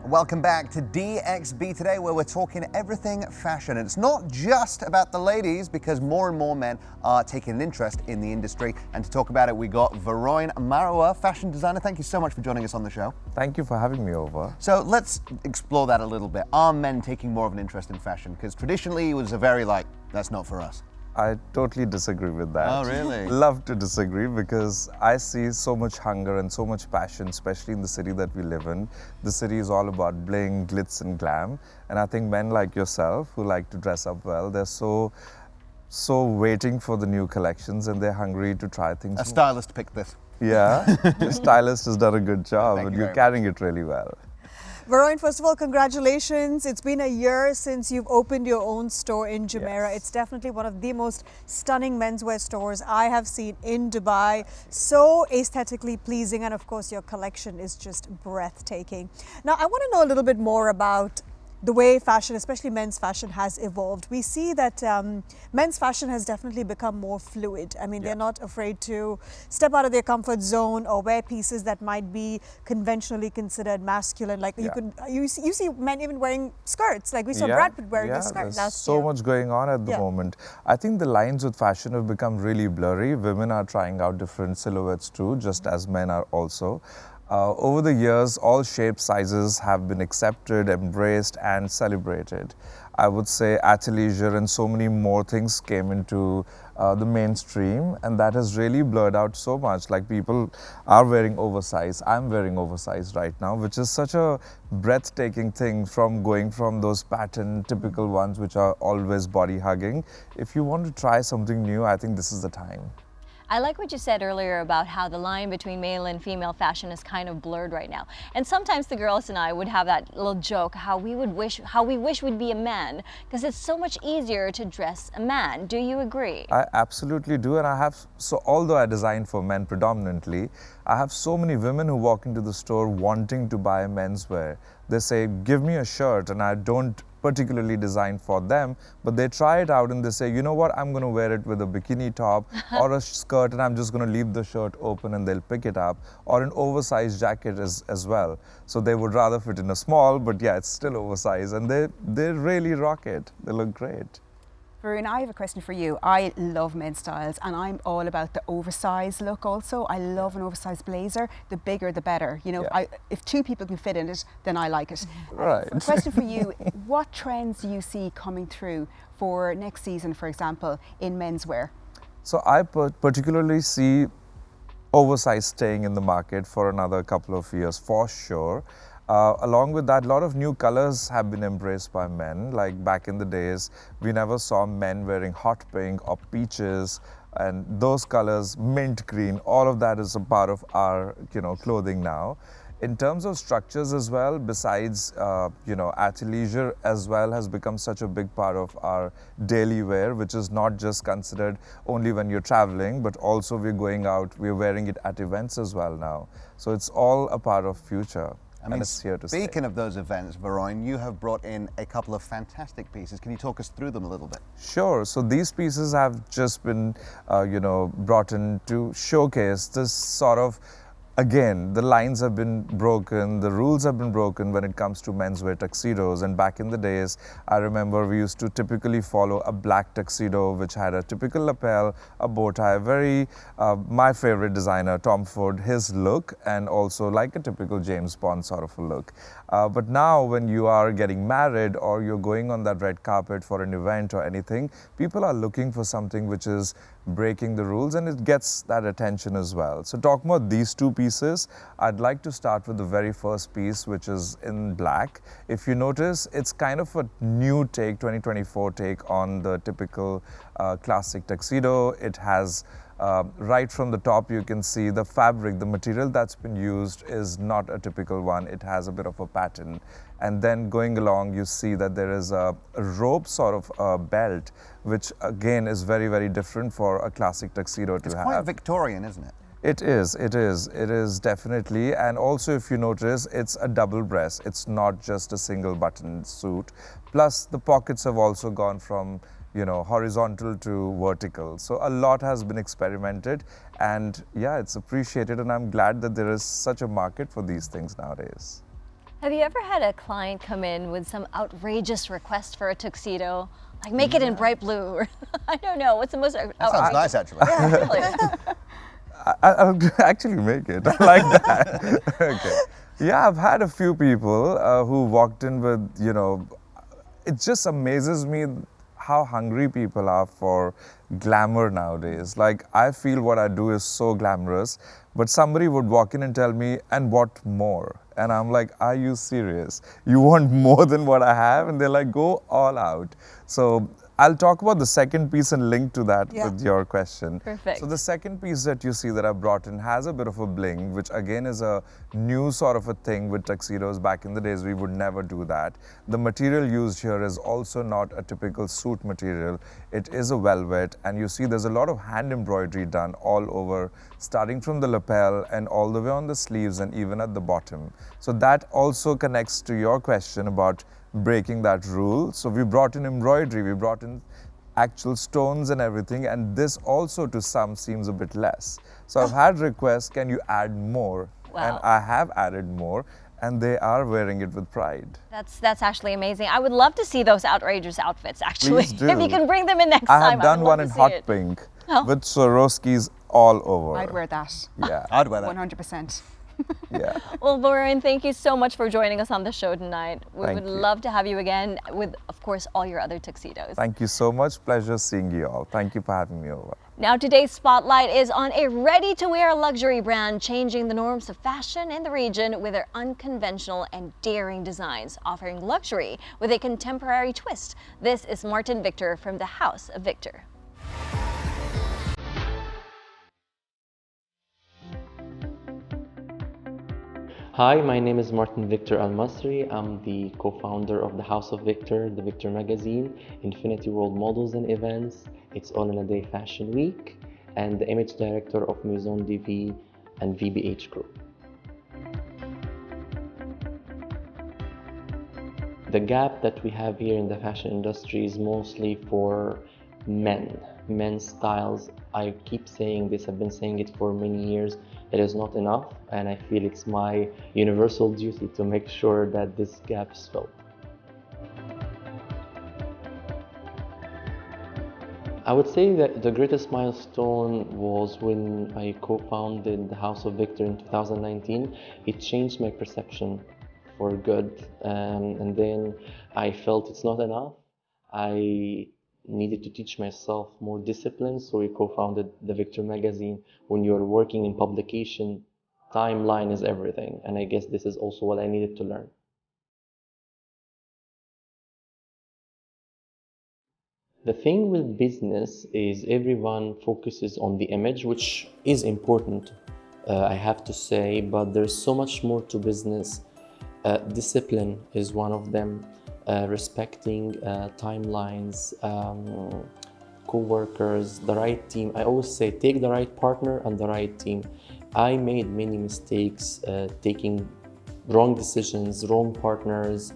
Welcome back to DXB today, where we're talking everything fashion. And it's not just about the ladies, because more and more men are taking an interest in the industry. And to talk about it, we got Varoin Marwah, fashion designer. Thank you so much for joining us on the show. Thank you for having me over. So let's explore that a little bit. Are men taking more of an interest in fashion? Because traditionally it was a very that's not for us. I totally disagree with that. Oh, really? Love to disagree, because I see so much hunger and so much passion, especially in the city that we live in. The city is all about bling, glitz and glam. And I think men like yourself who like to dress up well, they're so waiting for the new collections, and they're hungry to try things. A stylist picked this. Yeah, the stylist has done a good job, and you're carrying it really well. Varoin, first of all, congratulations. It's been a year since you've opened your own store in Jumeirah. Yes. It's definitely one of the most stunning menswear stores I have seen in Dubai. So aesthetically pleasing, and of course your collection is just breathtaking. Now, I want to know a little bit more about the way fashion, especially men's fashion, has evolved. We see that men's fashion has definitely become more fluid. I mean, they're not afraid to step out of their comfort zone or wear pieces that might be conventionally considered masculine. Like you see men even wearing skirts. Like we saw Brad Pitt wearing a skirt last year. There's so much going on at the moment. I think the lines with fashion have become really blurry. Women are trying out different silhouettes too, just as men are also. Over the years, all shapes, sizes have been accepted, embraced and celebrated. I would say athleisure and so many more things came into the mainstream, and that has really blurred out so much. Like, people are wearing oversized. I'm wearing oversized right now, which is such a breathtaking thing, from going from those pattern typical ones which are always body hugging. If you want to try something new, I think this is the time. I like what you said earlier about how the line between male and female fashion is kind of blurred right now. And sometimes the girls and I would have that little joke how we wish we'd be a man, because it's so much easier to dress a man. Do you agree? I absolutely do, and although I design for men predominantly, I have so many women who walk into the store wanting to buy menswear. They say, give me a shirt, and I don't particularly design for them, but they try it out and they say, you know what, I'm going to wear it with a bikini top or a skirt, and I'm just going to leave the shirt open and they'll pick it up, or an oversized jacket as well. So they would rather fit in a small, but yeah, it's still oversized, and they really rock it. They look great. Varoin, I have a question for you. I love men's styles, and I'm all about the oversized look also. I love an oversized blazer. The bigger, the better. You know, if two people can fit in it, then I like it. Right. A question for you, what trends do you see coming through for next season, for example, in menswear? So I particularly see oversized staying in the market for another couple of years, for sure. Along with that, a lot of new colors have been embraced by men. Like, back in the days, we never saw men wearing hot pink or peaches, and those colors, mint green, all of that is a part of our clothing now. In terms of structures as well, besides athleisure as well has become such a big part of our daily wear, which is not just considered only when you're traveling, but also we're going out, we're wearing it at events as well now. So it's all a part of future. I mean, speaking of those events, Varoin, you have brought in a couple of fantastic pieces. Can you talk us through them a little bit? Sure. So these pieces have just been, brought in to showcase this sort of, again, the lines have been broken, the rules have been broken when it comes to menswear tuxedos. And back in the days, I remember we used to typically follow a black tuxedo, which had a typical lapel, a bow tie, my favorite designer, Tom Ford, his look, and also like a typical James Bond sort of a look. But now when you are getting married or you're going on that red carpet for an event or anything, people are looking for something which is breaking the rules, and it gets that attention as well. So talking about these two pieces, I'd like to start with the very first piece, which is in black. If you notice, it's kind of a new take, 2024 take on the typical classic tuxedo. It has right from the top, you can see the fabric, the material that's been used is not a typical one. It has a bit of a pattern. And then going along, you see that there is a rope sort of belt, which again is very, very different for a classic tuxedo to have. It's quite Victorian, isn't it? It is definitely. And also, if you notice, it's a double breast. It's not just a single button suit. Plus, the pockets have also gone from horizontal to vertical. So a lot has been experimented, and yeah, it's appreciated, and I'm glad that there is such a market for these things nowadays. Have you ever had a client come in with some outrageous request for a tuxedo? Like make it in bright blue, or I don't know. What's the most That sounds nice, actually. Yeah, really. I'll actually make it. I like that. Okay. Yeah, I've had a few people who walked in with, you know, it just amazes me how hungry people are for glamour nowadays. Like, I feel what I do is so glamorous, but somebody would walk in and tell me, and what more? And I'm like, are you serious? You want more than what I have? And they're like, go all out. So I'll talk about the second piece and link to that with your question. Perfect. So the second piece that you see that I brought in has a bit of a bling, which again is a new sort of a thing with tuxedos. Back in the days, we would never do that. The material used here is also not a typical suit material. It is a velvet, and you see there's a lot of hand embroidery done all over, starting from the lapel and all the way on the sleeves and even at the bottom. So that also connects to your question about breaking that rule. So we brought in embroidery, we brought in actual stones and everything, and this also to some seems a bit less. So I've had requests, can you add more? Wow. And I have added more, and they are wearing it with pride. That's actually amazing. I would love to see those outrageous outfits, actually. Please do. If you can bring them in next I time, have done would love one to in see hot it. pink Oh. with Swarovskis all over. I'd wear that. Yeah, I'd wear that. 100%. yeah. Well, Varoin, thank you so much for joining us on the show tonight. We Thank would you. love to have you again with, of course, all your other tuxedos. Thank you so much. Pleasure seeing you all. Thank you for having me over. Now, today's spotlight is on a ready-to-wear luxury brand changing the norms of fashion in the region with their unconventional and daring designs, offering luxury with a contemporary twist. This is Martin Victor from the House of Victor. Hi, my name is Martin Victor Al-Masri. I'm the co-founder of the House of Victor, the Victor magazine, Infinity World Models and Events. It's All in a Day Fashion Week, and the image director of Maison de Vie and VBH Group. The gap that we have here in the fashion industry is mostly for men's styles. I keep saying this, I've been saying it for many years. It is not enough, and I feel it's my universal duty to make sure that this gap is filled. I would say that the greatest milestone was when I co-founded the House of Victor in 2019. It changed my perception for good, and then I felt it's not enough. I needed to teach myself more discipline, so we co-founded the Victor magazine. When you're working in publication, timeline is everything, and I guess this is also what I needed to learn. The thing with business is everyone focuses on the image, which is important, I have to say, but there's so much more to business. Discipline is one of them. Respecting timelines, co-workers, the right team. I always say take the right partner and the right team. I made many mistakes, taking wrong decisions, wrong partners,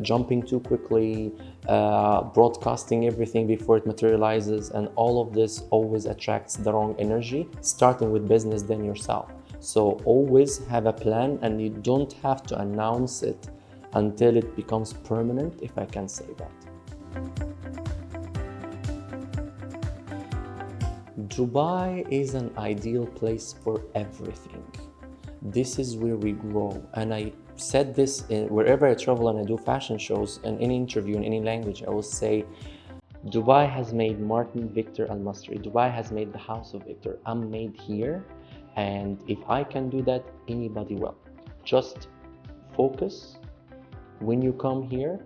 jumping too quickly, broadcasting everything before it materializes, and all of this always attracts the wrong energy, starting with business, then yourself. So always have a plan, and you don't have to announce it until it becomes permanent, if I can say that. Dubai is an ideal place for everything. This is where we grow, and I said this wherever I travel and I do fashion shows, in any interview, in any language, I will say, Dubai has made Martin Victor Al-Masri. Dubai has made the House of Victor. I'm made here, and if I can do that, anybody will. Just focus. When you come here,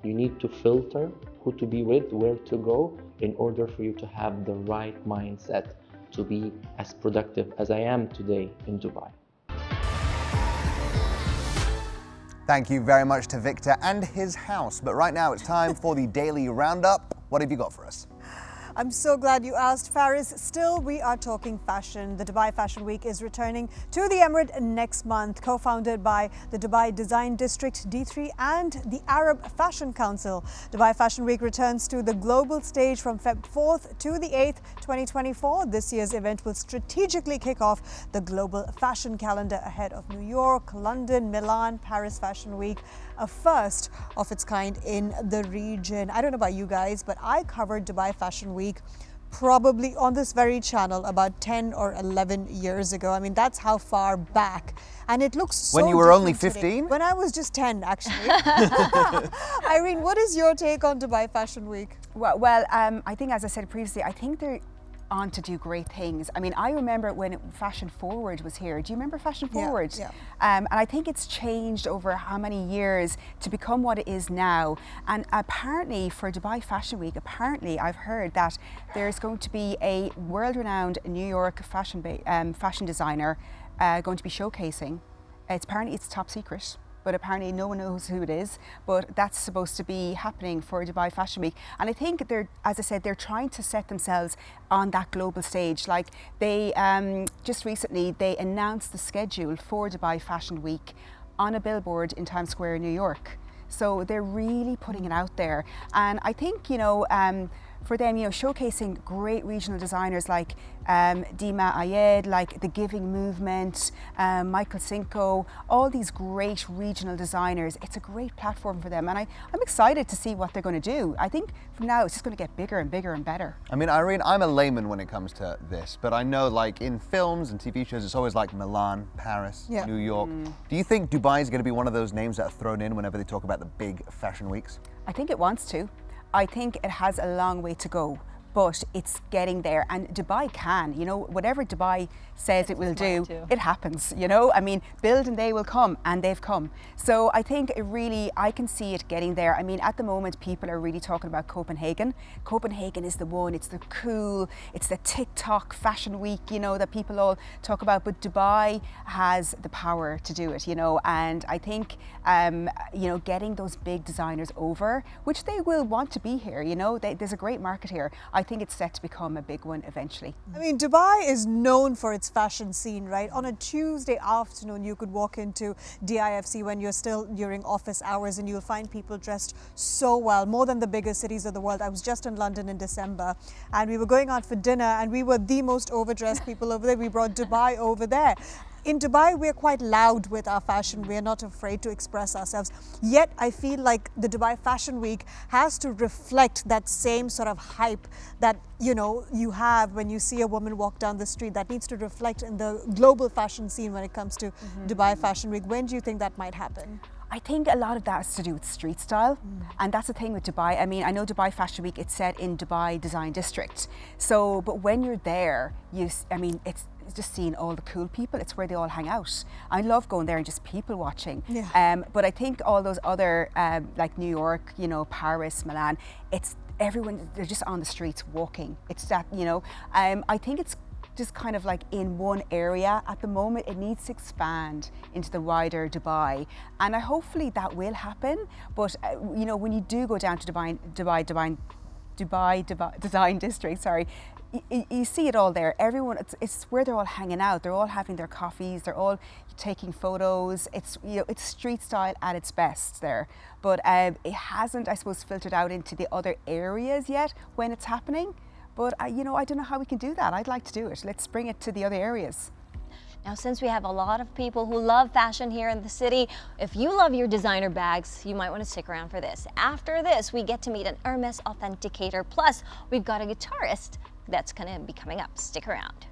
you need to filter who to be with, where to go, in order for you to have the right mindset to be as productive as I am today in Dubai. Thank you very much to Victor and his house. But right now it's time for the daily roundup. What have you got for us? I'm so glad you asked, Faris. Still, we are talking fashion. The Dubai Fashion Week is returning to the Emirate next month, co-founded by the Dubai Design District, D3, and the Arab Fashion Council. Dubai Fashion Week returns to the global stage from Feb 4th to the 8th, 2024. This year's event will strategically kick off the global fashion calendar ahead of New York, London, Milan, Paris Fashion Week, a first of its kind in the region. I don't know about you guys, but I covered Dubai Fashion Week probably on this very channel about 10 or 11 years ago. I mean, that's how far back. And it looks so When you were only different today. 15? When I was just 10, actually. Irene, what is your take on Dubai Fashion Week? Well, I think, as I said previously, I think they're on to do great things. I mean, I remember when Fashion Forward was here. Do you remember Fashion Forward? Yeah. And I think it's changed over how many years to become what it is now. And apparently for Dubai Fashion Week, apparently I've heard that there's going to be a world-renowned New York fashion designer going to be showcasing. Apparently it's top secret, but apparently no one knows who it is. But that's supposed to be happening for Dubai Fashion Week. And I think they're, as I said, they're trying to set themselves on that global stage. Like they, just recently, they announced the schedule for Dubai Fashion Week on a billboard in Times Square, New York. So they're really putting it out there. And I think, you know, for them, you know, showcasing great regional designers like Dima Ayed, like the Giving Movement, Michael Cinco, all these great regional designers. It's a great platform for them, and I'm excited to see what they're going to do. I think from now it's just going to get bigger and bigger and better. I mean, Irene, I'm a layman when it comes to this, but I know like in films and TV shows, it's always like Milan, Paris, Yeah. New York. Do you think Dubai is going to be one of those names that are thrown in whenever they talk about the big fashion weeks? I think it wants to. I think it has a long way to go, but it's getting there. And Dubai can, you know, whatever Dubai says it will do, it happens, you know. I mean, build and they will come, and they've come. So I think it really, I can see it getting there. I mean, at the moment, people are really talking about Copenhagen. Copenhagen is the one, it's the cool, it's the TikTok fashion week, you know, that people all talk about. But Dubai has the power to do it, you know. And I think, you know, getting those big designers over, which they will want to be here, you know, there's a great market here. I think it's set to become a big one eventually. I mean, Dubai is known for its fashion scene, right? On a Tuesday afternoon, you could walk into DIFC when you're still during office hours and you'll find people dressed so well, more than the biggest cities of the world. I was just in London in December and we were going out for dinner and we were the most overdressed people over there. We brought Dubai over there. In Dubai, we're quite loud with our fashion. We're not afraid to express ourselves. Yet, I feel like the Dubai Fashion Week has to reflect that same sort of hype that, you know, you have when you see a woman walk down the street. That needs to reflect in the global fashion scene when it comes to Dubai Fashion Week. When do you think that might happen? I think a lot of that has to do with street style, and that's the thing with Dubai. I mean, I know Dubai Fashion Week, it's set in Dubai Design District. So, but when you're there, I mean, it's just seeing all the cool people. It's where they all hang out. I love going there and just people watching. Yeah. But I think all those other, like New York, you know, Paris, Milan, it's everyone, they're just on the streets walking. It's that, you know, I think it's just kind of like in one area at the moment. It needs to expand into the wider Dubai, and hopefully that will happen. But you know, when you do go down to Dubai Design District, sorry, you see it all there. Everyone, it's where they're all hanging out. They're all having their coffees. They're all taking photos. It's, you know, it's street style at its best there. But it hasn't, I suppose, filtered out into the other areas yet when it's happening. But you know, I don't know how we can do that. I'd like to do it. Let's bring it to the other areas. Now, since we have a lot of people who love fashion here in the city, if you love your designer bags, you might want to stick around for this. After this, we get to meet an Hermes authenticator. Plus, we've got a guitarist that's going to be coming up. Stick around.